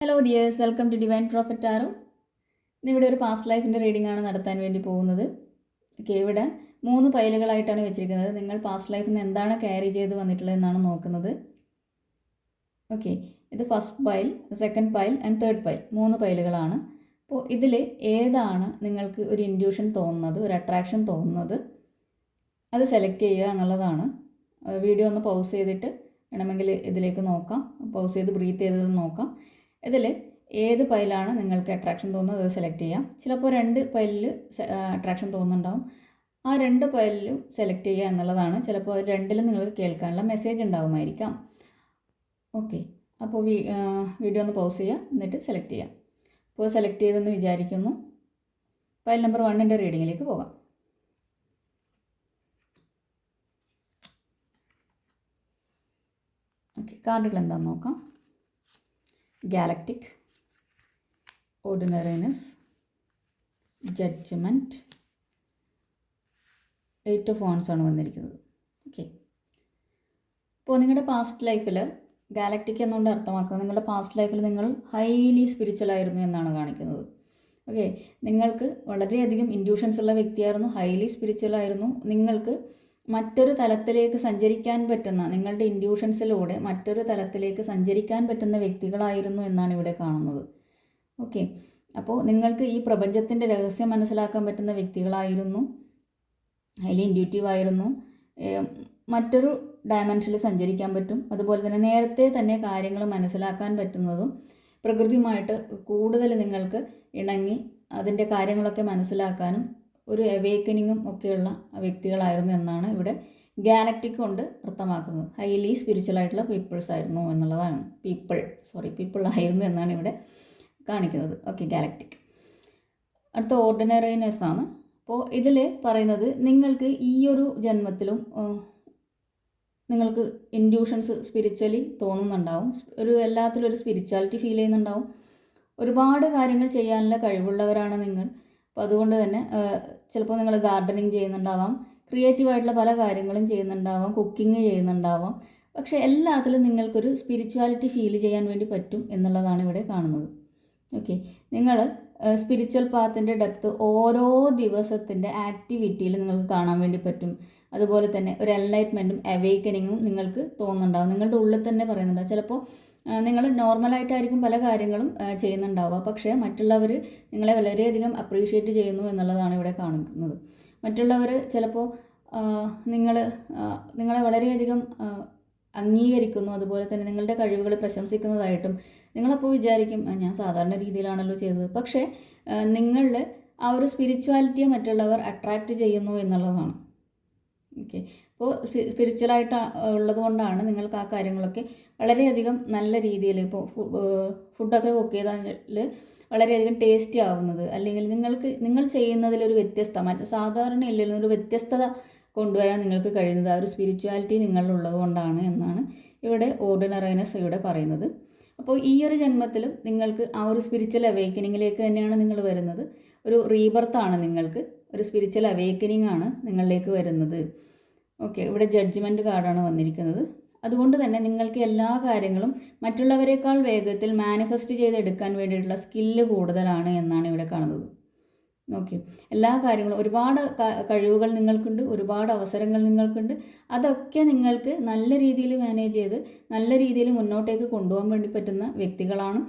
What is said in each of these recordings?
Hello dears, welcome to divine prophet tarot. ഇന്നിവിടെ ഒരു past ലൈഫിൻ്റെ റീഡിംഗ് ആണ് നടത്താൻ വേണ്ടി പോകുന്നത്. ഓക്കെ, ഇവിടെ 3 പൈലുകളായിട്ടാണ് വെച്ചിരിക്കുന്നത്. നിങ്ങൾ പാസ്റ്റ് ലൈഫിൽ നിന്ന് എന്താണ് ക്യാരി ചെയ്ത് വന്നിട്ടുള്ളത് എന്നാണ് നോക്കുന്നത്. ഓക്കെ, ഇത് first pile, second pile and third pile, 3 പൈലുകളാണ്. അപ്പോൾ ഇതിൽ ഏതാണ് നിങ്ങൾക്ക് ഒരു ഇൻഡ്യൂഷൻ തോന്നുന്നത്, ഒരു അട്രാക്ഷൻ തോന്നുന്നത്, അത് സെലക്ട് ചെയ്യുക എന്നുള്ളതാണ്. വീഡിയോ ഒന്ന് പൗസ് ചെയ്തിട്ട് വേണമെങ്കിൽ ഇതിലേക്ക് നോക്കാം. പൗസ് ചെയ്ത് ബ്രീത്ത് ചെയ്ത് നോക്കാം. ഇതിൽ ഏത് പൈലാണ് നിങ്ങൾക്ക് അട്രാക്ഷൻ തോന്നുന്നത് അത് സെലക്ട് ചെയ്യാം. ചിലപ്പോൾ 2 പൈലിൽ അട്രാക്ഷൻ തോന്നുന്നുണ്ടാവും. ആ 2 പൈലിലും സെലക്ട് ചെയ്യുക എന്നുള്ളതാണ്. ചിലപ്പോൾ 2ലും നിങ്ങൾക്ക് കേൾക്കാനുള്ള മെസ്സേജ് ഉണ്ടാവുമായിരിക്കാം. ഓക്കെ, അപ്പോൾ വീഡിയോ ഒന്ന് പൗസ് ചെയ്യുക, എന്നിട്ട് സെലക്ട് ചെയ്യാം. അപ്പോൾ സെലക്ട് ചെയ്തെന്ന് വിചാരിക്കുന്നു. പൈൽ നമ്പർ 1ൻ്റെ റീഡിങ്ങിലേക്ക് പോകാം. ഓക്കെ, കാർഡുകൾ എന്താണെന്ന് നോക്കാം. ഗാലക്റ്റിക്, ഓർഡിനറിനെസ്, ജഡ്ജ്മെൻറ്റ്, 8 ഓഫ് വാൻഡ്സ് ആണ് വന്നിരിക്കുന്നത്. ഓക്കെ, ഇപ്പോൾ നിങ്ങളുടെ പാസ്റ്റ് ലൈഫിൽ ഗാലക്റ്റിക് എന്നുകൊണ്ട് അർത്ഥമാക്കുന്നത് നിങ്ങളുടെ പാസ്റ്റ് ലൈഫിൽ നിങ്ങൾ ഹൈലി സ്പിരിച്വൽ ആയിരുന്നു എന്നാണ് കാണിക്കുന്നത്. ഓക്കെ, നിങ്ങൾക്ക് വളരെയധികം ഇൻഡ്യൂഷൻസ് ഉള്ള വ്യക്തിയായിരുന്നു, ഹൈലി സ്പിരിച്വൽ ആയിരുന്നു. നിങ്ങൾക്ക് മറ്റൊരു തലത്തിലേക്ക് സഞ്ചരിക്കാൻ പറ്റുന്ന, നിങ്ങളുടെ ഇൻഡ്യൂഷൻസിലൂടെ മറ്റൊരു തലത്തിലേക്ക് സഞ്ചരിക്കാൻ പറ്റുന്ന വ്യക്തികളായിരുന്നു എന്നാണ് ഇവിടെ കാണുന്നത്. ഓക്കെ, അപ്പോൾ നിങ്ങൾക്ക് ഈ പ്രപഞ്ചത്തിൻ്റെ രഹസ്യം മനസ്സിലാക്കാൻ പറ്റുന്ന വ്യക്തികളായിരുന്നു, ഹൈലി ഇൻഡ്യൂട്ടീവ് ആയിരുന്നു, മറ്റൊരു ഡയമെൻഷനിൽ സഞ്ചരിക്കാൻ പറ്റും. അതുപോലെ തന്നെ നേരത്തെ തന്നെ കാര്യങ്ങൾ മനസ്സിലാക്കാൻ പറ്റുന്നതും പ്രകൃതിയുമായിട്ട് കൂടുതൽ നിങ്ങൾക്ക് ഇണങ്ങി അതിൻ്റെ കാര്യങ്ങളൊക്കെ മനസ്സിലാക്കാനും ഒരു അവേക്കനിങ്ങും ഒക്കെയുള്ള വ്യക്തികളായിരുന്നു എന്നാണ് ഇവിടെ ഗാലക്റ്റിക് കൊണ്ട് അർത്ഥമാക്കുന്നത്. ഹൈലി സ്പിരിച്വൽ ആയിട്ടുള്ള പീപ്പിൾസ് ആയിരുന്നു എന്നുള്ളതാണ്. പീപ്പിൾ ആയിരുന്നു എന്നാണ് ഇവിടെ കാണിക്കുന്നത്. Okay, galactic. അടുത്ത ഓർഡിനറിനെസ് ആണ്. അപ്പോൾ ഇതിൽ പറയുന്നത് നിങ്ങൾക്ക് ഈ ഒരു ജന്മത്തിലും നിങ്ങൾക്ക് ഇൻഡ്യൂഷൻസ് സ്പിരിച്വലി തോന്നുന്നുണ്ടാവും. എല്ലാത്തിലും ഒരു സ്പിരിച്വാലിറ്റി ഫീൽ ചെയ്യുന്നുണ്ടാവും. ഒരുപാട് കാര്യങ്ങൾ ചെയ്യാനുള്ള കഴിവുള്ളവരാണ് നിങ്ങൾ. അപ്പോൾ അതുകൊണ്ട് തന്നെ ചിലപ്പോൾ നിങ്ങൾ ഗാർഡനിങ് ചെയ്യുന്നുണ്ടാവാം, ക്രിയേറ്റീവായിട്ടുള്ള പല കാര്യങ്ങളും ചെയ്യുന്നുണ്ടാവാം, കുക്കിംഗ് ചെയ്യുന്നുണ്ടാവാം. പക്ഷേ എല്ലാത്തിലും നിങ്ങൾക്കൊരു സ്പിരിച്വാലിറ്റി ഫീൽ ചെയ്യാൻ വേണ്ടി പറ്റും എന്നുള്ളതാണ് ഇവിടെ കാണുന്നത്. ഓക്കെ, നിങ്ങൾ സ്പിരിച്വൽ പാത്തിൻ്റെ ഡെപ്ത് ഓരോ ദിവസത്തിൻ്റെ ആക്ടിവിറ്റിയിൽ നിങ്ങൾക്ക് കാണാൻ വേണ്ടി പറ്റും. അതുപോലെ തന്നെ ഒരു എൻലൈറ്റ്മെൻറ്റും അവേക്കനിങ്ങും നിങ്ങൾക്ക് തോന്നുന്നുണ്ടാവും. നിങ്ങളുടെ ഉള്ളിൽ തന്നെ പറയുന്നുണ്ടാവും. ചിലപ്പോൾ നിങ്ങൾ നോർമലായിട്ടായിരിക്കും പല കാര്യങ്ങളും ചെയ്യുന്നുണ്ടാവുക, പക്ഷേ മറ്റുള്ളവർ നിങ്ങളെ വളരെയധികം അപ്രീഷിയേറ്റ് ചെയ്യുന്നു എന്നുള്ളതാണ് ഇവിടെ കാണിക്കുന്നത്. മറ്റുള്ളവർ ചിലപ്പോൾ നിങ്ങളെ വളരെയധികം അംഗീകരിക്കുന്നു, അതുപോലെ തന്നെ നിങ്ങളുടെ കഴിവുകൾ പ്രശംസിക്കുന്നതായിട്ടും നിങ്ങളപ്പോൾ വിചാരിക്കും ഞാൻ സാധാരണ രീതിയിലാണല്ലോ ചെയ്തത്. പക്ഷേ നിങ്ങളിൽ ആ ഒരു സ്പിരിച്വാലിറ്റിയെ മറ്റുള്ളവർ അട്രാക്റ്റ് ചെയ്യുന്നു എന്നുള്ളതാണ്. ഓക്കെ, അപ്പോൾ സ്പിരിച്വലായിട്ട് ഉള്ളത് കൊണ്ടാണ് നിങ്ങൾക്ക് ആ കാര്യങ്ങളൊക്കെ വളരെയധികം നല്ല രീതിയിൽ, ഇപ്പോൾ ഫുഡൊക്കെ കുക്ക് ചെയ്താൽ വളരെയധികം ടേസ്റ്റി ആവുന്നത്, അല്ലെങ്കിൽ നിങ്ങൾ ചെയ്യുന്നതിലൊരു സാധാരണ ഇല്ലെങ്കിൽ ഒരു വ്യത്യസ്തത കൊണ്ടുവരാൻ നിങ്ങൾക്ക് കഴിയുന്നത് ആ ഒരു സ്പിരിച്വാലിറ്റി നിങ്ങളിലുള്ളത് കൊണ്ടാണ് എന്നാണ് ഇവിടെ ഓർഡിനറിനെസ് ഇവിടെ പറയുന്നത്. അപ്പോൾ ഈ ഒരു ജന്മത്തിലും നിങ്ങൾക്ക് ആ ഒരു സ്പിരിച്വൽ അവേക്കനിങ്ങിലേക്ക് തന്നെയാണ് നിങ്ങൾ വരുന്നത്. ഒരു റീബർത്താണ് നിങ്ങൾക്ക്, ഒരു സ്പിരിച്വൽ അവേക്കനിങ് ആണ് നിങ്ങളിലേക്ക് വരുന്നത്. ഓക്കെ, ഇവിടെ ജഡ്ജ്മെൻറ്റ് കാർഡാണ് വന്നിരിക്കുന്നത്. അതുകൊണ്ട് തന്നെ നിങ്ങൾക്ക് എല്ലാ കാര്യങ്ങളും മറ്റുള്ളവരെക്കാൾ വേഗത്തിൽ മാനിഫെസ്റ്റ് ചെയ്തെടുക്കാൻ വേണ്ടിയിട്ടുള്ള സ്കില്ല് കൂടുതലാണ് എന്നാണ് ഇവിടെ കാണുന്നത്. ഓക്കെ, എല്ലാ കാര്യങ്ങളും, ഒരുപാട് കഴിവുകൾ നിങ്ങൾക്കുണ്ട്, ഒരുപാട് അവസരങ്ങൾ നിങ്ങൾക്കുണ്ട്. അതൊക്കെ നിങ്ങൾക്ക് നല്ല രീതിയിൽ മാനേജ് ചെയ്ത് നല്ല രീതിയിൽ മുന്നോട്ടേക്ക് കൊണ്ടുപോകാൻ വേണ്ടി പറ്റുന്ന വ്യക്തികളാണ്.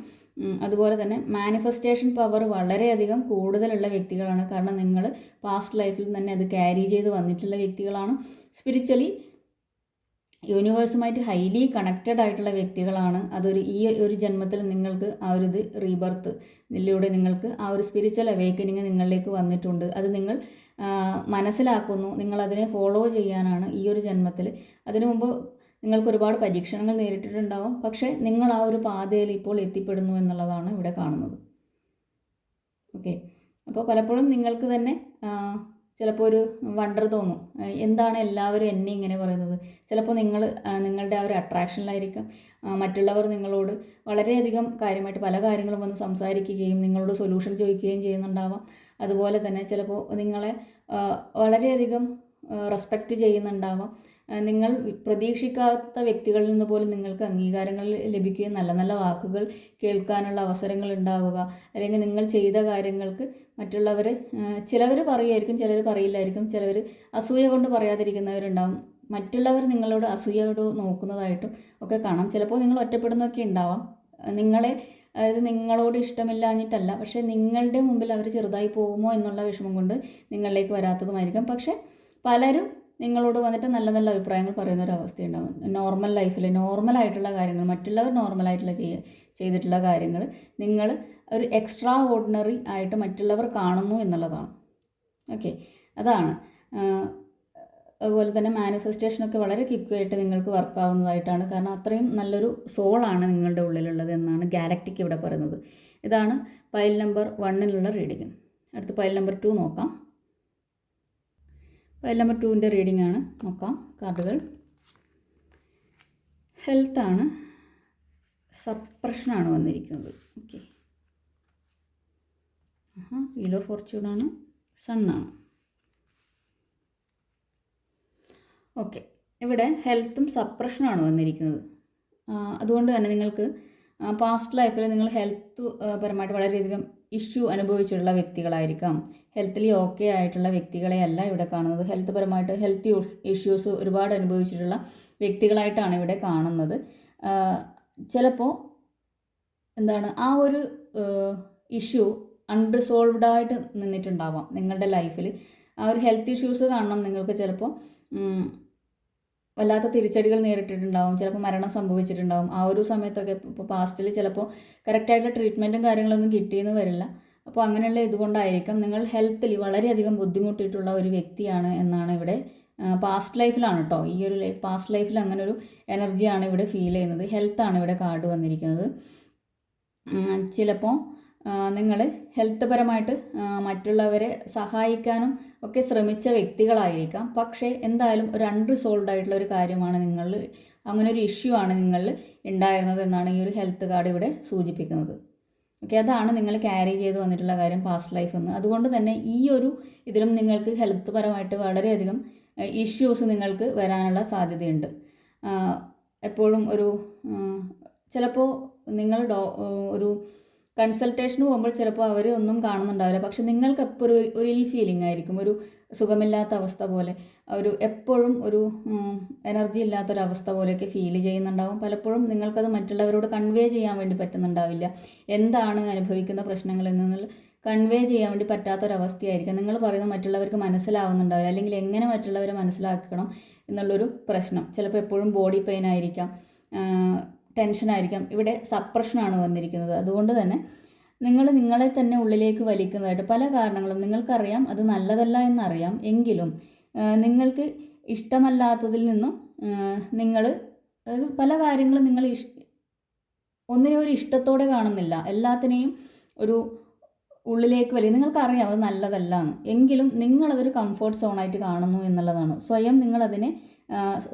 അതുപോലെ തന്നെ മാനിഫെസ്റ്റേഷൻ പവർ വളരെയധികം കൂടുതലുള്ള വ്യക്തികളാണ്. കാരണം നിങ്ങൾ പാസ്റ്റ് ലൈഫിൽ തന്നെ അത് ക്യാരി ചെയ്ത് വന്നിട്ടുള്ള വ്യക്തികളാണ്. സ്പിരിച്വലി യൂണിവേഴ്സുമായിട്ട് ഹൈലി കണക്റ്റഡ് ആയിട്ടുള്ള വ്യക്തികളാണ്. ഈ ഒരു ജന്മത്തിൽ നിങ്ങൾക്ക് ആ ഒരു റീബർത്ത് ഇതിലൂടെ നിങ്ങൾക്ക് ആ ഒരു സ്പിരിച്വൽ അവേക്കനിങ് നിങ്ങളിലേക്ക് വന്നിട്ടുണ്ട്. അത് നിങ്ങൾ മനസ്സിലാക്കുന്നു, നിങ്ങളതിനെ ഫോളോ ചെയ്യാനാണ് ഈ ഒരു ജന്മത്തിൽ. അതിനു മുമ്പ് നിങ്ങൾക്ക് ഒരുപാട് പരീക്ഷണങ്ങൾ നേരിട്ടിട്ടുണ്ടാവും, പക്ഷേ നിങ്ങൾ ആ ഒരു പാതയിൽ ഇപ്പോൾ എത്തിപ്പെടുന്നു എന്നുള്ളതാണ് ഇവിടെ കാണുന്നത്. ഓക്കെ, അപ്പോൾ പലപ്പോഴും നിങ്ങൾക്ക് തന്നെ ചിലപ്പോൾ ഒരു വണ്ടർ തോന്നും, എന്താണ് എല്ലാവരും എന്നെ ഇങ്ങനെ പറയുന്നത്. ചിലപ്പോൾ നിങ്ങളുടെ ആ ഒരു അട്രാക്ഷനിലായിരിക്കും മറ്റുള്ളവർ നിങ്ങളോട് വളരെയധികം കാര്യമായിട്ട് പല കാര്യങ്ങളും വന്ന് സംസാരിക്കുകയും നിങ്ങളോട് സൊല്യൂഷൻ ചോദിക്കുകയും ചെയ്യുന്നുണ്ടാവാം. അതുപോലെ തന്നെ ചിലപ്പോൾ നിങ്ങളെ വളരെയധികം റെസ്പെക്റ്റ് ചെയ്യുന്നുണ്ടാവാം. നിങ്ങൾ പ്രതീക്ഷിക്കാത്ത വ്യക്തികളിൽ നിന്ന് പോലും നിങ്ങൾക്ക് അംഗീകാരങ്ങൾ ലഭിക്കുകയും നല്ല നല്ല വാക്കുകൾ കേൾക്കാനുള്ള അവസരങ്ങൾ ഉണ്ടാവുക, അല്ലെങ്കിൽ നിങ്ങൾ ചെയ്ത കാര്യങ്ങൾക്ക് മറ്റുള്ളവർ ചിലവർ പറയുമായിരിക്കും, ചിലർ പറയില്ലായിരിക്കും, ചിലവർ അസൂയ കൊണ്ട് പറയാതിരിക്കുന്നവരുണ്ടാവും, മറ്റുള്ളവർ നിങ്ങളോട് അസൂയയോട് നോക്കുന്നതായിട്ടും ഒക്കെ കാണാം. ചിലപ്പോൾ നിങ്ങൾ ഒറ്റപ്പെടുന്നതൊക്കെ ഉണ്ടാവാം. നിങ്ങളെ അതായത് നിങ്ങളോട് ഇഷ്ടമില്ലാഞ്ഞിട്ടല്ല, പക്ഷേ നിങ്ങളുടെ മുമ്പിൽ അവർ ചെറുതായി പോകുമോ എന്നുള്ള വിഷമം കൊണ്ട് നിങ്ങളിലേക്ക് വരാത്തതുമായിരിക്കും. പക്ഷേ പലരും നിങ്ങളോട് വന്നിട്ട് നല്ല നല്ല അഭിപ്രായങ്ങൾ പറയുന്ന ഒരു അവസ്ഥയുണ്ടാവും. നോർമൽ ലൈഫിൽ നോർമലായിട്ടുള്ള കാര്യങ്ങൾ, മറ്റുള്ളവർ നോർമലായിട്ടുള്ള ചെയ്തിട്ടുള്ള കാര്യങ്ങൾ നിങ്ങൾ ഒരു എക്സ്ട്രാ ഓർഡിനറി ആയിട്ട് മറ്റുള്ളവർ കാണുന്നു എന്നുള്ളതാണ്. ഓക്കെ, അതാണ്. അതുപോലെ തന്നെ മാനിഫെസ്റ്റേഷനൊക്കെ വളരെ ക്വിക്കായിട്ട് നിങ്ങൾക്ക് വർക്കാവുന്നതായിട്ടാണ്. കാരണം അത്രയും നല്ലൊരു സോളാണ് നിങ്ങളുടെ ഉള്ളിലുള്ളത് എന്നാണ് ഗാലക്റ്റിക് ഇവിടെ പറയുന്നത്. ഇതാണ് പൈൽ നമ്പർ 1ലുള്ള റീഡിങ്. അടുത്ത പൈൽ നമ്പർ 2 നോക്കാം. പൈൽ നമ്പർ 2ൻ്റെ റീഡിംഗ് ആണ്. നോക്കാം കാർഡുകൾ. ഹെൽത്താണ്, സപ്രഷനാണ് വന്നിരിക്കുന്നത്. ഓക്കെ, വീൽ ഓഫ് ഫോർച്യൂണാണ്, സണ്ണാണ്. ഓക്കെ, ഇവിടെ ഹെൽത്തും സപ്രഷനാണ് വന്നിരിക്കുന്നത്. അതുകൊണ്ട് തന്നെ നിങ്ങൾക്ക് പാസ്റ്റ് ലൈഫിൽ നിങ്ങൾ ഹെൽത്ത് പരമായിട്ട് വളരെയധികം ഇഷ്യൂ അനുഭവിച്ചിട്ടുള്ള വ്യക്തികളായിരിക്കാം. ഹെൽത്തിൽ ഓക്കെ ആയിട്ടുള്ള വ്യക്തികളെയല്ല ഇവിടെ കാണുന്നത്. ഹെൽത്ത് പരമായിട്ട് ഹെൽത്ത് ഇഷ്യൂസ് ഒരുപാട് അനുഭവിച്ചിട്ടുള്ള വ്യക്തികളായിട്ടാണ് ഇവിടെ കാണുന്നത്. ചിലപ്പോൾ എന്താണ് ആ ഒരു ഇഷ്യൂ അൺറിസോൾവ്ഡ് ആയിട്ട് നിന്നിട്ടുണ്ടാവാം നിങ്ങളുടെ ലൈഫിൽ. ആ ഒരു ഹെൽത്ത് ഇഷ്യൂസ് കാണണം നിങ്ങൾക്ക്. ചിലപ്പോൾ വല്ലാത്ത തിരിച്ചടികൾ നേരിട്ടിട്ടുണ്ടാവും, ചിലപ്പോൾ മരണം സംഭവിച്ചിട്ടുണ്ടാവും. ആ ഒരു സമയത്തൊക്കെ ഇപ്പോൾ പാസ്റ്റിൽ ചിലപ്പോൾ കറക്റ്റായിട്ടുള്ള ട്രീറ്റ്മെൻറ്റും കാര്യങ്ങളൊന്നും കിട്ടിയെന്ന് വരില്ല. അപ്പോൾ അങ്ങനെയുള്ള ഇതുകൊണ്ടായിരിക്കാം നിങ്ങൾ ഹെൽത്തിൽ വളരെയധികം ബുദ്ധിമുട്ടിയിട്ടുള്ള ഒരു വ്യക്തിയാണ് എന്നാണ് ഇവിടെ. പാസ്റ്റ് ലൈഫിലാണ് കേട്ടോ, ഈ ഒരു പാസ്റ്റ് ലൈഫിൽ അങ്ങനെ ഒരു എനർജിയാണ് ഇവിടെ ഫീൽ ചെയ്യുന്നത്. ഹെൽത്താണ് ഇവിടെ കാർഡ് വന്നിരിക്കുന്നത്. ചിലപ്പോൾ നിങ്ങൾ ഹെൽത്ത് പരമായിട്ട് മറ്റുള്ളവരെ സഹായിക്കാനും ഒക്കെ ശ്രമിച്ച വ്യക്തികളായിരിക്കാം. പക്ഷേ എന്തായാലും ഒരു അൺറിസോൾവ്ഡ് ആയിട്ടുള്ള ഒരു കാര്യമാണ് നിങ്ങളിൽ, അങ്ങനെ ഒരു ഇഷ്യൂ ആണ് നിങ്ങളിൽ ഉണ്ടായിരുന്നത് എന്നാണ് ഈ ഒരു ഹെൽത്ത് കാർഡ് ഇവിടെ സൂചിപ്പിക്കുന്നത്. ഓക്കെ, അതാണ് നിങ്ങൾ ക്യാരി ചെയ്ത് വന്നിട്ടുള്ള കാര്യം പാസ്റ്റ് ലൈഫ് എന്ന്. അതുകൊണ്ട് തന്നെ ഈ ഒരു ഇതിലും നിങ്ങൾക്ക് ഹെൽത്ത് പരമായിട്ട് വളരെയധികം ഇഷ്യൂസ് നിങ്ങൾക്ക് വരാനുള്ള സാധ്യതയുണ്ട്. എപ്പോഴും ഒരു ചിലപ്പോൾ നിങ്ങൾ ഒരു കൺസൾട്ടേഷന് പോകുമ്പോൾ ചിലപ്പോൾ അവർ ഒന്നും കാണുന്നുണ്ടാവില്ല, പക്ഷെ നിങ്ങൾക്ക് എപ്പോഴും ഒരു ഇൽ ഫീലിംഗ് ആയിരിക്കും, ഒരു സുഖമില്ലാത്ത അവസ്ഥ പോലെ, ഒരു എപ്പോഴും ഒരു എനർജി ഇല്ലാത്തൊരവസ്ഥ പോലെയൊക്കെ ഫീൽ ചെയ്യുന്നുണ്ടാവും. പലപ്പോഴും നിങ്ങൾക്കത് മറ്റുള്ളവരോട് കൺവേ ചെയ്യാൻ വേണ്ടി പറ്റുന്നുണ്ടാവില്ല. എന്താണ് അനുഭവിക്കുന്ന പ്രശ്നങ്ങളിൽ നിന്ന് കൺവേ ചെയ്യാൻ വേണ്ടി പറ്റാത്തൊരവസ്ഥയായിരിക്കും. നിങ്ങൾ പറയുന്നത് മറ്റുള്ളവർക്ക് മനസ്സിലാവുന്നുണ്ടാവില്ല, അല്ലെങ്കിൽ എങ്ങനെ മറ്റുള്ളവരെ മനസ്സിലാക്കണം എന്നുള്ളൊരു പ്രശ്നം. ചിലപ്പോൾ എപ്പോഴും ബോഡി പെയിൻ ആയിരിക്കാം, ടെൻഷനായിരിക്കാം. ഇവിടെ സപ്രഷനാണ് വന്നിരിക്കുന്നത്. അതുകൊണ്ട് തന്നെ നിങ്ങൾ നിങ്ങളെ തന്നെ ഉള്ളിലേക്ക് വലിക്കുന്നതായിട്ട് പല കാരണങ്ങളും നിങ്ങൾക്കറിയാം, അത് നല്ലതല്ല എന്നറിയാം. എങ്കിലും നിങ്ങൾക്ക് ഇഷ്ടമല്ലാത്തതിൽ നിന്നും നിങ്ങൾ അതായത് പല കാര്യങ്ങളും നിങ്ങൾ ഒന്നിനെ ഒരു ഇഷ്ടത്തോടെ കാണുന്നില്ല, എല്ലാത്തിനെയും ഒരു ഉള്ളിലേക്ക് വലിയ നിങ്ങൾക്കറിയാം അത് നല്ലതല്ല എന്ന്. എങ്കിലും നിങ്ങളതൊരു കംഫർട്ട് സോണായിട്ട് കാണുന്നു എന്നുള്ളതാണ്. സ്വയം നിങ്ങളതിനെ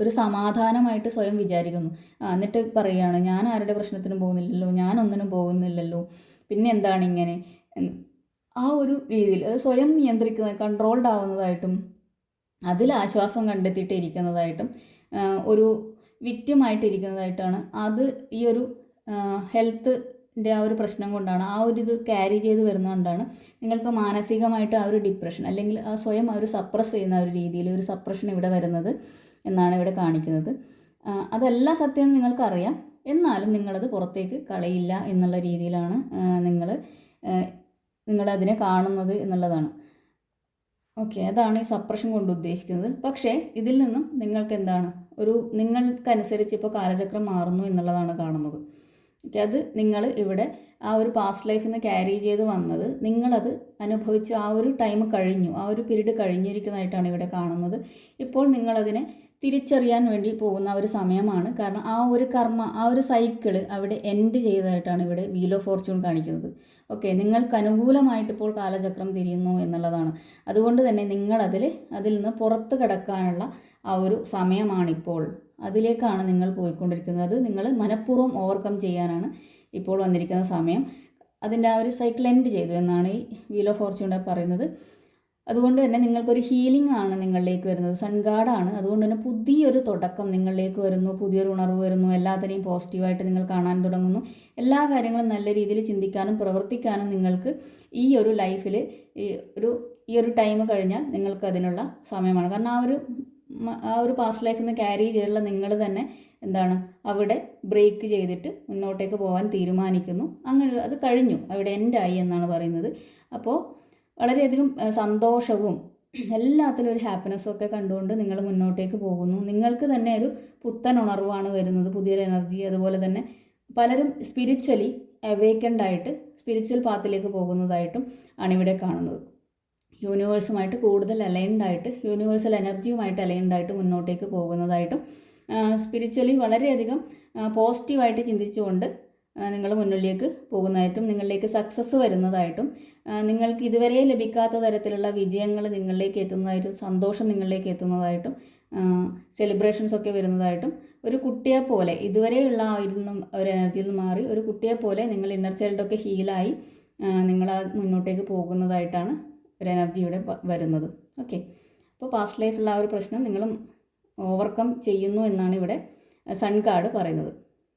ഒരു സമാധാനമായിട്ട് സ്വയം വിചാരിക്കുന്നു. എന്നിട്ട് പറയുകയാണ്, ഞാൻ ആരുടെ പ്രശ്നത്തിനും പോകുന്നില്ലല്ലോ, ഞാനൊന്നിനും പോകുന്നില്ലല്ലോ, പിന്നെ എന്താണ് ഇങ്ങനെ. ആ ഒരു രീതിയിൽ അത് സ്വയം നിയന്ത്രിക്കുന്നത്, കൺട്രോൾഡ് ആവുന്നതായിട്ടും അതിൽ ആശ്വാസം കണ്ടെത്തിയിട്ട് ഇരിക്കുന്നതായിട്ടും ഒരു വിക്റ്റിമായിട്ടിരിക്കുന്നതായിട്ടാണ്. അത് ഈ ഒരു ഹെൽത്തിൻ്റെ ആ ഒരു പ്രശ്നം കൊണ്ടാണ്, ആ ഒരു ഇത് ക്യാരി ചെയ്ത് വരുന്നതുകൊണ്ടാണ് നിങ്ങൾക്ക് മാനസികമായിട്ട് ആ ഒരു ഡിപ്രഷൻ അല്ലെങ്കിൽ ആ സ്വയം ആ ഒരു സപ്രസ് ചെയ്യുന്ന ഒരു രീതിയിൽ ഒരു സപ്രഷൻ ഇവിടെ വരുന്നത് എന്നാണ് ഇവിടെ കാണിക്കുന്നത്. അതല്ല സത്യം നിങ്ങൾക്കറിയാം, എന്നാലും നിങ്ങളത് പുറത്തേക്ക് കളയില്ല എന്നുള്ള രീതിയിലാണ് നിങ്ങളതിനെ കാണുന്നത് എന്നുള്ളതാണ്. ഓക്കെ, അതാണ് ഈ സപ്രഷൻ കൊണ്ട് ഉദ്ദേശിക്കുന്നത്. പക്ഷേ ഇതിൽ നിന്നും നിങ്ങൾക്ക് എന്താണ് നിങ്ങൾക്കനുസരിച്ച് ഇപ്പോൾ കാലചക്രം മാറുന്നു എന്നുള്ളതാണ് കാണുന്നത്. ഓക്കെ, അത് നിങ്ങൾ ഇവിടെ ആ ഒരു പാസ്റ്റ് ലൈഫിൽ നിന്ന് ക്യാരി ചെയ്ത് വന്നത് നിങ്ങളത് അനുഭവിച്ച് ആ ഒരു ടൈം കഴിഞ്ഞു, ആ ഒരു പീരീഡ് കഴിഞ്ഞിരിക്കുന്നതായിട്ടാണ് ഇവിടെ കാണുന്നത്. ഇപ്പോൾ നിങ്ങളതിനെ തിരിച്ചറിയാൻ വേണ്ടി പോകുന്ന ഒരു സമയമാണ്. കാരണം ആ ഒരു ആ ഒരു സൈക്കിള് അവിടെ എൻഡ് ചെയ്തതായിട്ടാണ് ഇവിടെ വീൽ ഓഫ് ഫോർച്യൂൺ കാണിക്കുന്നത്. ഓക്കെ, നിങ്ങൾക്ക് അനുകൂലമായിട്ട് ഇപ്പോൾ കാലചക്രം തിരിയുന്നു എന്നുള്ളതാണ്. അതുകൊണ്ട് തന്നെ അതിൽ നിന്ന് പുറത്ത് കിടക്കാനുള്ള ആ ഒരു സമയമാണിപ്പോൾ. അതിലേക്കാണ് നിങ്ങൾ പോയിക്കൊണ്ടിരിക്കുന്നത്. അത് നിങ്ങൾ മനഃപൂർവ്വം ഓവർകം ചെയ്യാനാണ് ഇപ്പോൾ വന്നിരിക്കുന്ന സമയം. അതിൻ്റെ ആ ഒരു സൈക്കിൾ എൻഡ് ചെയ്തു എന്നാണ് ഈ വീൽ ഓഫ് ഫോർച്യൂൺ പറയുന്നത്. അതുകൊണ്ട് തന്നെ നിങ്ങൾക്കൊരു ഹീലിംഗ് ആണ് നിങ്ങളിലേക്ക് വരുന്നത്. സൺ ഗാർഡാണ്. അതുകൊണ്ട് തന്നെ പുതിയൊരു തുടക്കം നിങ്ങളിലേക്ക് വരുന്നു, പുതിയൊരു ഉണർവ് വരുന്നു, എല്ലാത്തിനെയും പോസിറ്റീവായിട്ട് നിങ്ങൾ കാണാൻ തുടങ്ങുന്നു. എല്ലാ കാര്യങ്ങളും നല്ല രീതിയിൽ ചിന്തിക്കാനും പ്രവർത്തിക്കാനും നിങ്ങൾക്ക് ഈ ഒരു ലൈഫിൽ ഈ ഒരു ടൈം കഴിഞ്ഞാൽ നിങ്ങൾക്ക് അതിനുള്ള സമയമാണ്. കാരണം ആ ഒരു പാസ്റ്റ് ലൈഫിൽ നിന്ന് ക്യാരി ചെയ്തിട്ടുള്ള നിങ്ങൾ തന്നെ എന്താണ് അവിടെ ബ്രേക്ക് ചെയ്തിട്ട് മുന്നോട്ടേക്ക് പോകാൻ തീരുമാനിക്കുന്നു. അങ്ങനെ അത് കഴിഞ്ഞു, അവിടെ എൻഡായി എന്നാണ് പറയുന്നത്. അപ്പോൾ വളരെയധികം സന്തോഷവും എല്ലാത്തിലും ഒരു ഹാപ്പിനെസ്സും ഒക്കെ കണ്ടുകൊണ്ട് നിങ്ങൾ മുന്നോട്ടേക്ക് പോകുന്നു. നിങ്ങൾക്ക് തന്നെ ഒരു പുത്തൻ ഉണർവാണ് വരുന്നത്, പുതിയൊരു എനർജി. അതുപോലെ തന്നെ പലരും സ്പിരിച്വലി അവേക്കൻഡ് ആയിട്ട് സ്പിരിച്വൽ പാത്തിലേക്ക് പോകുന്നതായിട്ടും ആണ് ഇവിടെ കാണുന്നത്. യൂണിവേഴ്സുമായിട്ട് കൂടുതൽ അലൈൻഡായിട്ട്, യൂണിവേഴ്സൽ എനർജിയുമായിട്ട് അലൈൻഡായിട്ട് മുന്നോട്ടേക്ക് പോകുന്നതായിട്ടും, സ്പിരിച്വലി വളരെയധികം പോസിറ്റീവായിട്ട് ചിന്തിച്ചുകൊണ്ട് നിങ്ങൾ മുന്നിലേക്ക് പോകുന്നതായിട്ടും, നിങ്ങളിലേക്ക് സക്സസ് വരുന്നതായിട്ടും, നിങ്ങൾക്ക് ഇതുവരെ ലഭിക്കാത്ത തരത്തിലുള്ള വിജയങ്ങൾ നിങ്ങളിലേക്ക് എത്തുന്നതായിട്ടും, സന്തോഷം നിങ്ങളിലേക്ക് എത്തുന്നതായിട്ടും, സെലിബ്രേഷൻസൊക്കെ വരുന്നതായിട്ടും, ഒരു കുട്ടിയെ പോലെ ഇതുവരെയുള്ള ഒരു എനർജിയിൽ മാറി ഒരു കുട്ടിയെ പോലെ നിങ്ങൾ ഇന്നർ ചൈൽഡൊക്കെ ഹീലായി നിങ്ങൾ മുന്നോട്ടേക്ക് പോകുന്നതായിട്ടാണ് ഒരു എനർജി ഇവിടെ വരുന്നത്. ഓക്കെ, അപ്പോൾ പാസ്റ്റ് ലൈഫുള്ള ആ ഒരു പ്രശ്നം നിങ്ങളും ഓവർകം ചെയ്യുന്നു എന്നാണ് ഇവിടെ സൺ കാർഡ് പറയുന്നത്.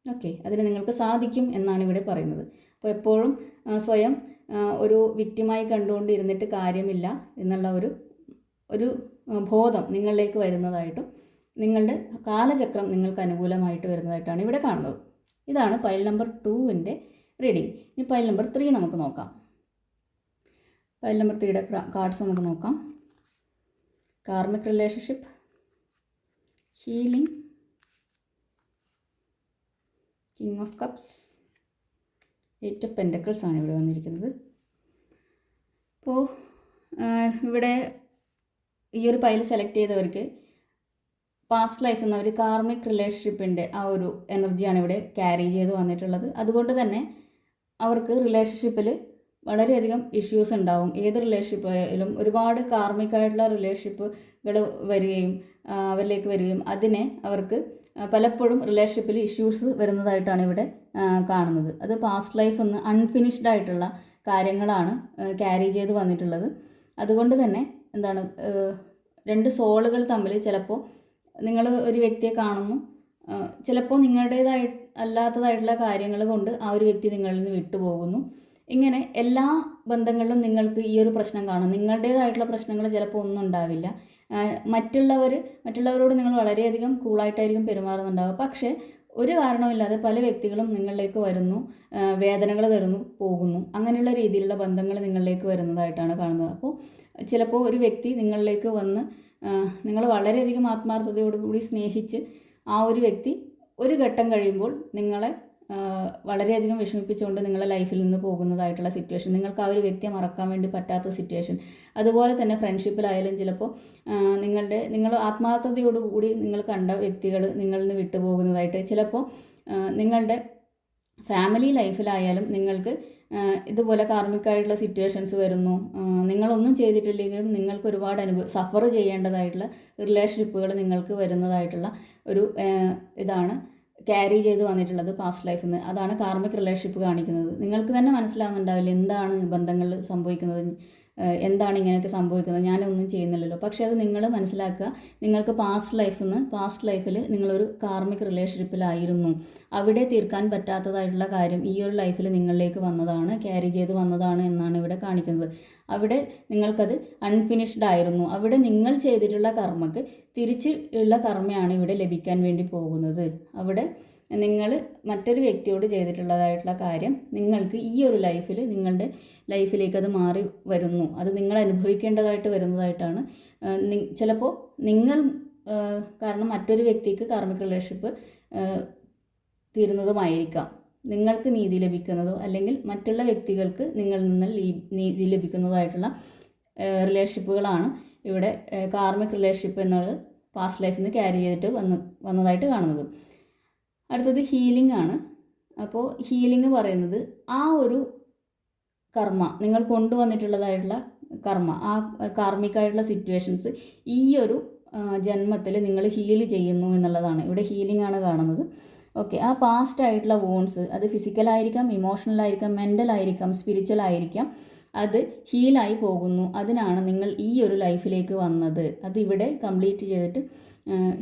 ഓക്കെ, അതിന് നിങ്ങൾക്ക് സാധിക്കും എന്നാണ് ഇവിടെ പറയുന്നത്. അപ്പോൾ എപ്പോഴും സ്വയം ഒരു വിക്റ്റിമായി കണ്ടുകൊണ്ട് ഇരുന്നിട്ട് കാര്യമില്ല എന്നുള്ള ഒരു ബോധം നിങ്ങളിലേക്ക് വരുന്നതായിട്ടും, നിങ്ങളുടെ കാലചക്രം നിങ്ങൾക്ക് അനുകൂലമായിട്ട് വരുന്നതായിട്ടാണ് ഇവിടെ കാണുന്നത്. ഇതാണ് പൈൽ നമ്പർ 2-ൻ്റെ റീഡിംഗ്. ഇനി പൈൽ നമ്പർ 3 നമുക്ക് നോക്കാം. പൈൽ നമ്പർ 3യുടെ കാർഡ്സ് നമുക്ക് നോക്കാം. Karmic relationship, healing, king of cups, 8 of pentacles ആണ് ഇവിടെ വന്നിരിക്കുന്നത്. അപ്പോൾ ഇവിടെ ഈ ഒരു പൈൽ സെലക്ട് ചെയ്തവർക്ക് പാസ്റ്റ് ലൈഫിൽ നിന്ന് അവർ കാർമിക് റിലേഷൻഷിപ്പിൻ്റെ ആ ഒരു എനർജിയാണ് ഇവിടെ ക്യാരി ചെയ്ത് വന്നിട്ടുള്ളത്. അതുകൊണ്ട് തന്നെ അവർക്ക് റിലേഷൻഷിപ്പിൽ വളരെയധികം ഇഷ്യൂസ് ഉണ്ടാവും. ഏത് റിലേഷൻഷിപ്പിലും ഒരുപാട് കാർമികമായിട്ടുള്ള റിലേഷൻഷിപ്പുകൾ വരികയും അവരിലേക്ക് വരികയും അതിനെ അവർക്ക് പലപ്പോഴും റിലേഷൻഷിപ്പിൽ ഇഷ്യൂസ് വരുന്നതായിട്ടാണ് ഇവിടെ കാണുന്നത്. അത് പാസ്റ്റ് ലൈഫിൽ നിന്ന് അൺഫിനിഷ്ഡ് ആയിട്ടുള്ള കാര്യങ്ങളാണ് ക്യാരി ചെയ്ത് വന്നിട്ടുള്ളത്. അതുകൊണ്ട് തന്നെ എന്താണ്, 2 സോളുകൾ തമ്മിൽ ചിലപ്പോൾ നിങ്ങൾ ഒരു വ്യക്തിയെ കാണുന്നു, ചിലപ്പോൾ അല്ലാത്തതായിട്ടുള്ള കാര്യങ്ങൾ കൊണ്ട് ആ ഒരു വ്യക്തി നിങ്ങളിൽ നിന്ന് വിട്ടുപോകുന്നു. ഇങ്ങനെ എല്ലാ ബന്ധങ്ങളിലും നിങ്ങൾക്ക് ഈ ഒരു പ്രശ്നം കാണും. നിങ്ങളുടേതായിട്ടുള്ള പ്രശ്നങ്ങൾ ചിലപ്പോൾ ഒന്നും ഉണ്ടാവില്ല. മറ്റുള്ളവരോട് നിങ്ങൾ വളരെയധികം കൂളായിട്ടായിരിക്കും പെരുമാറുന്നുണ്ടാവുക. പക്ഷേ ഒരു കാരണവുമില്ലാതെ പല വ്യക്തികളും നിങ്ങളിലേക്ക് വരുന്നു, വേദനകൾ തരുന്നു, പോകുന്നു. അങ്ങനെയുള്ള രീതിയിലുള്ള ബന്ധങ്ങൾ നിങ്ങളിലേക്ക് വരുന്നതായിട്ടാണ് കാണുന്നത്. അപ്പോൾ ചിലപ്പോൾ ഒരു വ്യക്തി നിങ്ങളിലേക്ക് വന്ന് നിങ്ങൾ വളരെയധികം ആത്മാർത്ഥതയോടുകൂടി സ്നേഹിച്ച് ആ ഒരു വ്യക്തി ഒരു ഘട്ടം കഴിയുമ്പോൾ നിങ്ങളെ വളരെയധികം വിഷമിപ്പിച്ചുകൊണ്ട് നിങ്ങളുടെ ലൈഫിൽ നിന്ന് പോകുന്നതായിട്ടുള്ള സിറ്റുവേഷൻ, നിങ്ങൾക്ക് ആ ഒരു വ്യക്തിയെ മറക്കാൻ വേണ്ടി പറ്റാത്ത സിറ്റുവേഷൻ. അതുപോലെ തന്നെ ഫ്രണ്ട്ഷിപ്പിലായാലും ചിലപ്പോൾ നിങ്ങൾ ആത്മാർത്ഥതയോടുകൂടി നിങ്ങൾ കണ്ട വ്യക്തികൾ നിങ്ങളിൽ നിന്ന് വിട്ടുപോകുന്നതായിട്ട്, ചിലപ്പോൾ നിങ്ങളുടെ ഫാമിലി ലൈഫിലായാലും നിങ്ങൾക്ക് ഇതുപോലെ കാർമികമായിട്ടുള്ള സിറ്റുവേഷൻസ് വരുന്നു. നിങ്ങളൊന്നും ചെയ്തിട്ടില്ലെങ്കിലും നിങ്ങൾക്ക് ഒരുപാട് സഫർ ചെയ്യേണ്ടതായിട്ടുള്ള റിലേഷൻഷിപ്പുകൾ നിങ്ങൾക്ക് വരുന്നതായിട്ടുള്ള ഒരു ഇതാണ് ക്യാരി ചെയ്ത് വന്നിട്ടുള്ളത് പാസ്റ്റ് ലൈഫിൽ നിന്ന്. അതാണ് കാർമിക് റിലേഷൻഷിപ്പ് കാണിക്കുന്നത്. നിങ്ങൾക്ക് തന്നെ മനസ്സിലാവുന്നുണ്ടാവില്ല എന്താണ് ബന്ധങ്ങൾ സംഭവിക്കുന്നത്, എന്താണ് ഇങ്ങനെയൊക്കെ സംഭവിക്കുന്നത്, ഞാനൊന്നും ചെയ്യുന്നില്ലല്ലോ. പക്ഷേ അത് നിങ്ങൾ മനസ്സിലാക്കുക, നിങ്ങൾക്ക് പാസ്റ്റ് ലൈഫിൽ നിങ്ങളൊരു കാർമിക് റിലേഷൻഷിപ്പിലായിരുന്നു. അവിടെ തീർക്കാൻ പറ്റാത്തതായിട്ടുള്ള കാര്യം ഈ ഒരു ലൈഫിൽ നിങ്ങളിലേക്ക് വന്നതാണ്, ക്യാരി ചെയ്ത് വന്നതാണ് എന്നാണ് ഇവിടെ കാണിക്കുന്നത്. അവിടെ നിങ്ങൾക്കത് അൺഫിനിഷ്ഡ് ആയിരുന്നു. അവിടെ നിങ്ങൾ ചെയ്തിട്ടുള്ള കർമ്മക്ക് തിരിച്ച് ഉള്ള കർമ്മയാണ് ഇവിടെ ലഭിക്കാൻ വേണ്ടി പോകുന്നത്. അവിടെ നിങ്ങൾ മറ്റൊരു വ്യക്തിയോട് ചെയ്തിട്ടുള്ളതായിട്ടുള്ള കാര്യം നിങ്ങൾക്ക് ഈ ഒരു ലൈഫിൽ നിങ്ങളുടെ ലൈഫിലേക്ക് അത് മാറി വരുന്നു. അത് നിങ്ങൾ അനുഭവിക്കേണ്ടതായിട്ട് വരുന്നതായിട്ടാണ്. ചിലപ്പോൾ നിങ്ങൾ കാരണം മറ്റൊരു വ്യക്തിക്ക് കാർമിക് റിലേഷൻഷിപ്പ് തീരുന്നതുമായിരിക്കാം, നിങ്ങൾക്ക് നീതി ലഭിക്കുന്നതോ അല്ലെങ്കിൽ മറ്റുള്ള വ്യക്തികൾക്ക് നിങ്ങളിൽ നിന്ന് നീതി ലഭിക്കുന്നതായിട്ടുള്ള റിലേഷൻഷിപ്പുകളാണ് ഇവിടെ കാർമിക് റിലേഷൻഷിപ്പ് എന്നുള്ളത് പാസ്റ്റ് ലൈഫിൽ നിന്ന് ക്യാരി ചെയ്തിട്ട് വന്നതായിട്ട് കാണുന്നത്. അടുത്തത് ഹീലിംഗ് ആണ്. അപ്പോൾ ഹീലിംഗ് പറയുന്നത് ആ ഒരു കർമ്മ, നിങ്ങൾ കൊണ്ടുവന്നിട്ടുള്ളതായിട്ടുള്ള കർമ്മ, ആ കാർമികമായിട്ടുള്ള സിറ്റുവേഷൻസ് ഈ ഒരു ജന്മത്തിൽ നിങ്ങൾ ഹീൽ ചെയ്യുന്നു എന്നുള്ളതാണ്. ഇവിടെ ഹീലിംഗ് ആണ് കാണുന്നത്. ഓക്കെ, ആ പാസ്റ്റ് ആയിട്ടുള്ള വോൺസ് അത് ഫിസിക്കലായിരിക്കാം, ഇമോഷണലായിരിക്കാം, മെൻ്റലായിരിക്കാം, സ്പിരിച്വൽ ആയിരിക്കാം. അത് ഹീലായി പോകുന്നു. അതിനാണ് നിങ്ങൾ ഈ ഒരു ലൈഫിലേക്ക് വന്നത്. അതിവിടെ കംപ്ലീറ്റ് ചെയ്തിട്ട്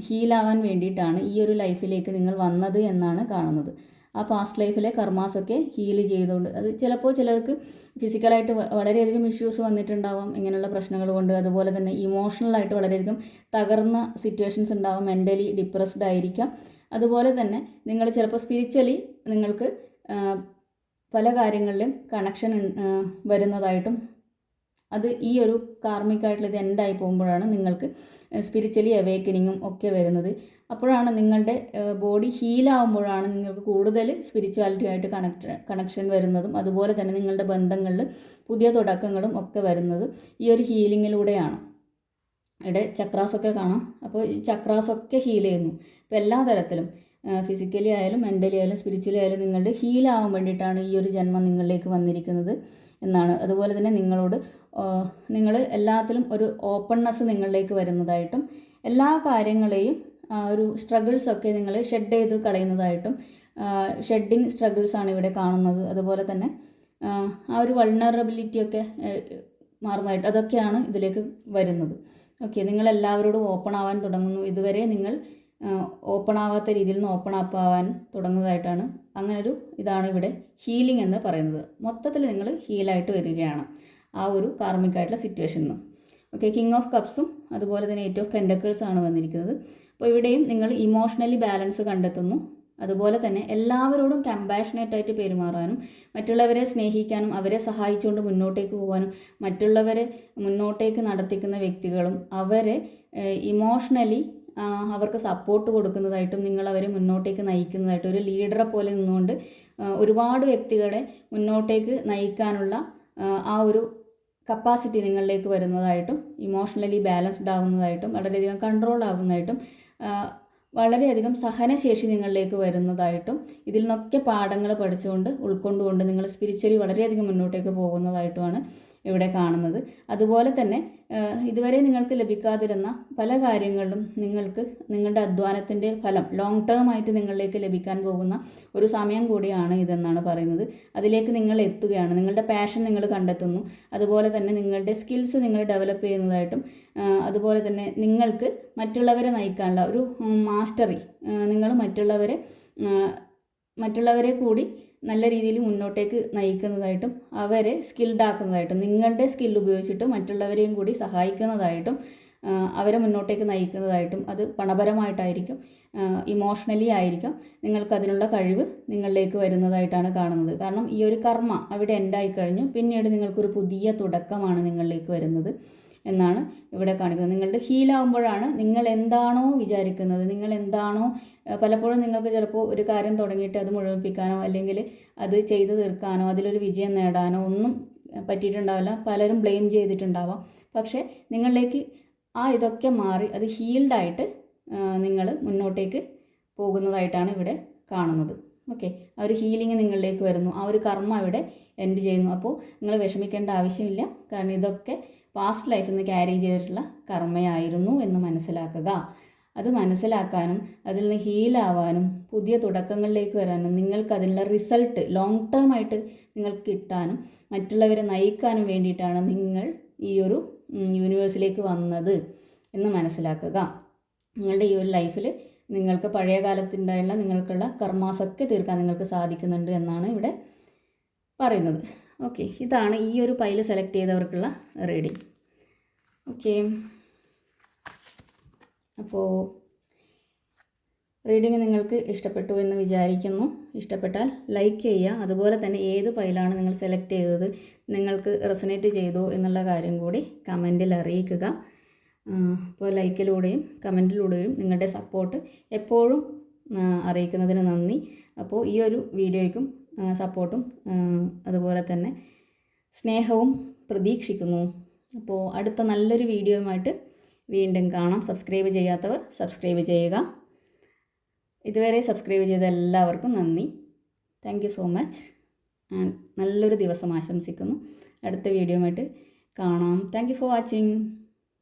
ഹീലാവാൻ വേണ്ടിയിട്ടാണ് ഈ ഒരു ലൈഫിലേക്ക് നിങ്ങൾ വന്നത് എന്നാണ് കാണുന്നത്. ആ പാസ്റ്റ് ലൈഫിലെ കർമാസൊക്കെ ഹീൽ ചെയ്തുകൊണ്ട്, അത് ചിലപ്പോൾ ചിലർക്ക് ഫിസിക്കലായിട്ട് വളരെയധികം ഇഷ്യൂസ് വന്നിട്ടുണ്ടാവാം ഇങ്ങനെയുള്ള പ്രശ്നങ്ങൾ കൊണ്ട്. അതുപോലെ തന്നെ ഇമോഷണലായിട്ട് വളരെയധികം തകർന്ന സിറ്റുവേഷൻസ് ഉണ്ടാവാം, മെൻ്റലി ഡിപ്രസ്ഡ് ആയിരിക്കാം. അതുപോലെ തന്നെ നിങ്ങൾ ചിലപ്പോൾ സ്പിരിച്വലി നിങ്ങൾക്ക് പല കാര്യങ്ങളിലും കണക്ഷൻ വരുന്നതായിട്ടും, അത് ഈ ഒരു കാർമികമായിട്ടുള്ള ഇത് എൻഡായി പോകുമ്പോഴാണ് നിങ്ങൾക്ക് സ്പിരിച്വലി അവേക്കനിങ്ങും ഒക്കെ വരുന്നത്. അപ്പോഴാണ് നിങ്ങളുടെ ബോഡി ഹീലാവുമ്പോഴാണ് നിങ്ങൾക്ക് കൂടുതൽ സ്പിരിച്വാലിറ്റി ആയിട്ട് കണക്ഷൻ വരുന്നതും അതുപോലെ തന്നെ നിങ്ങളുടെ ബന്ധങ്ങളിൽ പുതിയ തുടക്കങ്ങളും ഒക്കെ വരുന്നത് ഈ ഒരു ഹീലിങ്ങിലൂടെയാണ്. ഇവിടെ ചക്രാസൊക്കെ കാണാം. അപ്പോൾ ഈ ചക്രാസൊക്കെ ഹീൽ ചെയ്യുന്നു. ഇപ്പോൾ എല്ലാ തരത്തിലും ഫിസിക്കലി ആയാലും മെൻ്റലി ആയാലും സ്പിരിച്വലി ആയാലും നിങ്ങളുടെ ഹീലാവാൻ വേണ്ടിയിട്ടാണ് ഈ ഒരു ജന്മം നിങ്ങളിലേക്ക് വന്നിരിക്കുന്നത് എന്നാണ്. അതുപോലെ തന്നെ നിങ്ങൾ എല്ലാത്തിലും ഒരു ഓപ്പൺനെസ് നിങ്ങളിലേക്ക് വരുന്നതായിട്ടും എല്ലാ കാര്യങ്ങളെയും ഒരു സ്ട്രഗിൾസൊക്കെ നിങ്ങൾ ഷെഡ് ചെയ്ത് കളയുന്നതായിട്ടും, ഷെഡിങ് സ്ട്രഗിൾസാണ് ഇവിടെ കാണുന്നത്. അതുപോലെ തന്നെ ആ ഒരു വൾണറബിലിറ്റിയൊക്കെ മാറുന്നതായിട്ട് അതൊക്കെയാണ് ഇതിലേക്ക് വരുന്നത്. ഓക്കെ, നിങ്ങളെല്ലാവരോടും ഓപ്പൺ ആവാൻ തുടങ്ങുന്നു. ഇതുവരെ നിങ്ങൾ ഓപ്പൺ ആവാത്ത രീതിയിൽ നിന്ന് ഓപ്പൺ അപ്പ് ആവാൻ തുടങ്ങുന്നതായിട്ടാണ്. അങ്ങനൊരു ഇതാണ് ഇവിടെ ഹീലിംഗ് എന്ന് പറയുന്നത്. മൊത്തത്തിൽ നിങ്ങൾ ഹീലായിട്ട് വരികയാണ് ആ ഒരു കാർമികമായിട്ടുള്ള സിറ്റുവേഷനിൽ നിന്ന്. ഓക്കെ, കിങ് ഓഫ് കപ്സും അതുപോലെ തന്നെ 8 ഓഫ് പെൻറ്റക്കിൾസ് ആണ് വന്നിരിക്കുന്നത്. അപ്പോൾ ഇവിടെയും നിങ്ങൾ ഇമോഷണലി ബാലൻസ് കണ്ടെത്തുന്നു. അതുപോലെ തന്നെ എല്ലാവരോടും കമ്പാഷനേറ്റ് ആയിട്ട് പെരുമാറാനും മറ്റുള്ളവരെ സ്നേഹിക്കാനും അവരെ സഹായിച്ചുകൊണ്ട് മുന്നോട്ടേക്ക് പോകാനും മറ്റുള്ളവരെ മുന്നോട്ടേക്ക് നടത്തിക്കുന്ന വ്യക്തികളും അവരെ ഇമോഷണലി അവർക്ക് സപ്പോർട്ട് കൊടുക്കുന്നതായിട്ടും നിങ്ങൾ അവരെ മുന്നോട്ടേക്ക് നയിക്കുന്നതായിട്ടും ഒരു ലീഡറെ പോലെ നിന്നുകൊണ്ട് ഒരുപാട് വ്യക്തികളെ മുന്നോട്ടേക്ക് നയിക്കാനുള്ള ആ ഒരു കപ്പാസിറ്റി നിങ്ങളിലേക്ക് വരുന്നതായിട്ടും ഇമോഷണലി ബാലൻസ്ഡ് ആവുന്നതായിട്ടും വളരെയധികം കൺട്രോൾ ആവുന്നതായിട്ടും വളരെയധികം സഹനശേഷി നിങ്ങളിലേക്ക് വരുന്നതായിട്ടും ഇതിൽ നിന്നൊക്കെ പാഠങ്ങൾ പഠിച്ചുകൊണ്ട് ഉൾക്കൊണ്ടുകൊണ്ട് നിങ്ങൾ സ്പിരിച്വലി വളരെയധികം മുന്നോട്ടേക്ക് പോകുന്നതായിട്ടുമാണ് ഇവിടെ കാണുന്നത്. അതുപോലെ തന്നെ ഇതുവരെ നിങ്ങൾക്ക് ലഭിക്കാതിരുന്ന പല കാര്യങ്ങളിലും നിങ്ങൾക്ക് നിങ്ങളുടെ അധ്വാനത്തിൻ്റെ ഫലം ലോങ് ടേം ആയിട്ട് നിങ്ങളിലേക്ക് ലഭിക്കാൻ പോകുന്ന ഒരു സമയം കൂടിയാണ് ഇതെന്നാണ് പറയുന്നത്. അതിലേക്ക് നിങ്ങൾ എത്തുകയാണ്. നിങ്ങളുടെ പാഷൻ നിങ്ങൾ കണ്ടെത്തുന്നു. അതുപോലെ തന്നെ നിങ്ങളുടെ സ്കിൽസ് നിങ്ങൾ ഡെവലപ്പ് ചെയ്യുന്നതായിട്ടും അതുപോലെ തന്നെ നിങ്ങൾക്ക് മറ്റുള്ളവരെ നയിക്കാനുള്ള ഒരു മാസ്റ്ററി, നിങ്ങൾ മറ്റുള്ളവരെ കൂടി നല്ല രീതിയിൽ മുന്നോട്ടേക്ക് നയിക്കുന്നതായിട്ടും അവരെ സ്കിൽഡ് ആക്കുന്നതായിട്ടും നിങ്ങളുടെ സ്കിൽ ഉപയോഗിച്ചിട്ട് മറ്റുള്ളവരെയും കൂടി സഹായിക്കുന്നതായിട്ടും അവരെ മുന്നോട്ടേക്ക് നയിക്കുന്നതായിട്ടും അത് പണപരമായിട്ടായിരിക്കും, ഇമോഷണലി ആയിരിക്കും. നിങ്ങൾക്കതിനുള്ള കഴിവ് നിങ്ങളിലേക്ക് വരുന്നതായിട്ടാണ് കാണുന്നത്. കാരണം ഈ ഒരു കർമ്മ അവിടെ എൻഡായി കഴിഞ്ഞു. പിന്നീട് നിങ്ങൾക്കൊരു പുതിയ തുടക്കമാണ് നിങ്ങളിലേക്ക് വരുന്നത് എന്നാണ് ഇവിടെ കാണിക്കുന്നത്. നിങ്ങളുടെ ഹീലാവുമ്പോഴാണ് നിങ്ങൾ എന്താണോ വിചാരിക്കുന്നത്, നിങ്ങൾ എന്താണോ പലപ്പോഴും നിങ്ങൾക്ക് ചിലപ്പോൾ ഒരു കാര്യം തുടങ്ങിയിട്ട് അത് മുഴുമിപ്പിക്കാനോ അല്ലെങ്കിൽ അത് ചെയ്തു തീർക്കാനോ അതിലൊരു വിജയം നേടാനോ ഒന്നും പറ്റിയിട്ടുണ്ടാവില്ല. പലരും ബ്ലെയിം ചെയ്തിട്ടുണ്ടാവാം. പക്ഷേ നിങ്ങളിലേക്ക് ഇതൊക്കെ മാറി അത് ഹീൽഡായിട്ട് നിങ്ങൾ മുന്നോട്ടേക്ക് പോകുന്നതായിട്ടാണ് ഇവിടെ കാണുന്നത്. ഓക്കെ, ആ ഒരു ഹീലിംഗ് നിങ്ങളിലേക്ക് വരുന്നു. ആ ഒരു കർമ്മ ഇവിടെ എൻഡ് ചെയ്യുന്നു. അപ്പോൾ നിങ്ങൾ വിഷമിക്കേണ്ട ആവശ്യമില്ല. കാരണം ഇതൊക്കെ പാസ്റ്റ് ലൈഫിൽ നിന്ന് ക്യാരി ചെയ്തിട്ടുള്ള കർമ്മയായിരുന്നു എന്ന് മനസ്സിലാക്കുക. അത് മനസ്സിലാക്കാനും അതിൽ നിന്ന് ഹീലാവാനും പുതിയ തുടക്കങ്ങളിലേക്ക് വരാനും നിങ്ങൾക്ക് അതിനുള്ള റിസൾട്ട് ലോങ് ടേം ആയിട്ട് നിങ്ങൾക്ക് കിട്ടാനും മറ്റുള്ളവരെ നയിക്കാനും വേണ്ടിയിട്ടാണ് നിങ്ങൾ ഈ ഒരു യൂണിവേഴ്സിലേക്ക് വന്നത് എന്ന് മനസ്സിലാക്കുക. നിങ്ങളുടെ ഈ ഒരു ലൈഫിൽ നിങ്ങൾക്ക് പഴയ കാലത്തുണ്ടായുള്ള നിങ്ങൾക്കുള്ള കർമാസൊക്കെ തീർക്കാൻ നിങ്ങൾക്ക് സാധിക്കുന്നുണ്ട് എന്നാണ് ഇവിടെ പറയുന്നത്. ഓക്കെ, ഇതാണ് ഈ ഒരു പൈല് സെലക്ട് ചെയ്തവർക്കുള്ള റീഡിങ്. ഓക്കെ, അപ്പോൾ റീഡിങ് നിങ്ങൾക്ക് ഇഷ്ടപ്പെട്ടു എന്ന് വിചാരിക്കുന്നു. ഇഷ്ടപ്പെട്ടാൽ ലൈക്ക് ചെയ്യുക. അതുപോലെ തന്നെ ഏത് പൈലാണ് നിങ്ങൾ സെലക്ട് ചെയ്തത്, നിങ്ങൾക്ക് റെസനേറ്റ് ചെയ്തോ എന്നുള്ള കാര്യം കൂടി കമൻറ്റിൽ അറിയിക്കുക. അപ്പോൾ ലൈക്കിലൂടെയും കമൻറ്റിലൂടെയും നിങ്ങളുടെ സപ്പോർട്ട് എപ്പോഴും അറിയിക്കുന്നതിന് നന്ദി. അപ്പോൾ ഈ ഒരു വീഡിയോയ്ക്കും സപ്പോർട്ടും അതുപോലെ തന്നെ സ്നേഹവും പ്രതീക്ഷിക്കുന്നു. അപ്പോൾ അടുത്ത നല്ലൊരു വീഡിയോയുമായിട്ട് വീണ്ടും കാണാം. സബ്സ്ക്രൈബ് ചെയ്യാത്തവർ സബ്സ്ക്രൈബ് ചെയ്യുക. ഇതുവരെ സബ്സ്ക്രൈബ് ചെയ്ത എല്ലാവർക്കും നന്ദി. Thank you so much. നല്ലൊരു ദിവസം ആശംസിക്കുന്നു. അടുത്ത വീഡിയോയുമായിട്ട് കാണാം. Thank you for watching.